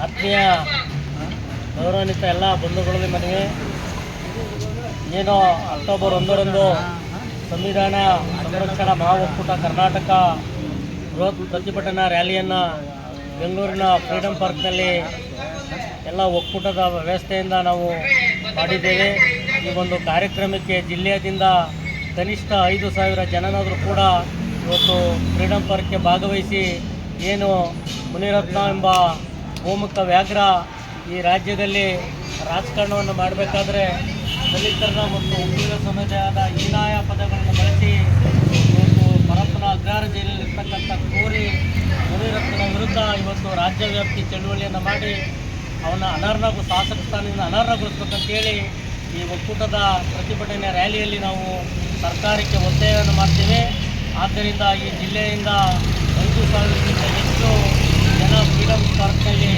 ಆತ್ಮೀಯ ಗೌರವಾನ್ವಿತ ಎಲ್ಲ ಬಂಧುಗಳಲ್ಲಿ ಮನವಿ, ಏನು ಅಕ್ಟೋಬರ್ 1ರಂದು ಸಂವಿಧಾನ ಸಂರಕ್ಷಣಾ ಮಹಾ ಒಕ್ಕೂಟ ಕರ್ನಾಟಕ ಬೃಹತ್ ಪ್ರತಿಭಟನಾ ರ್ಯಾಲಿಯನ್ನು ಬೆಂಗಳೂರಿನ ಫ್ರೀಡಮ್ ಪಾರ್ಕ್ನಲ್ಲಿ ಎಲ್ಲ ಒಕ್ಕೂಟದ ವ್ಯವಸ್ಥೆಯಿಂದ ನಾವು ಮಾಡಿದ್ದೇವೆ. ಈ ಒಂದು ಕಾರ್ಯಕ್ರಮಕ್ಕೆ ಜಿಲ್ಲೆಯಾದ್ಯಂತ ಕನಿಷ್ಠ 5,000 ಜನನಾದರೂ ಕೂಡ ಇವತ್ತು ಫ್ರೀಡಮ್ ಪಾರ್ಕ್ಗೆ ಭಾಗವಹಿಸಿ ಏನು ಮುನಿರತ್ನ ಎಂಬ ಗೋಮುಖ ವ್ಯಾಘ್ರ ಈ ರಾಜ್ಯದಲ್ಲಿ ರಾಜಕಾರಣವನ್ನು ಮಾಡಬೇಕಾದ್ರೆ ದಲಿತರನ್ನ ಮತ್ತು ಉದ್ಯೋಗ ಸಮುದಾಯದ ಹೀನಾಯ ಪದಗಳನ್ನು ಬಳಸಿ ಇವತ್ತು ಪರಪ್ಪನ ಅಗ್ರಹಾರ ಜೈಲಿನಲ್ಲಿರ್ತಕ್ಕಂಥ ಕೋರಿ ಮುನಿರತ್ನನ ವಿರುದ್ಧ ಇವತ್ತು ರಾಜ್ಯವ್ಯಾಪ್ತಿ ಚಳುವಳಿಯನ್ನು ಮಾಡಿ ಅವನ ಶಾಸಕ ಸ್ಥಾನದಿಂದ ಅನರ್ಹಗೊಳಿಸಬೇಕಂತೇಳಿ ಈ ಒಕ್ಕೂಟದ ಪ್ರತಿಭಟನೆ ರ್ಯಾಲಿಯಲ್ಲಿ ನಾವು ಸರ್ಕಾರಕ್ಕೆ ಒತ್ತಾಯವನ್ನು ಮಾಡ್ತೇವೆ. ಆದ್ದರಿಂದ ಈ ಜಿಲ್ಲೆಯಿಂದ 5,000ಕ್ಕಿಂತ ಹೆಚ್ಚು ಜನ ಫ್ರೀಡಮ್ ಪಾರ್ಕ್ನಲ್ಲಿ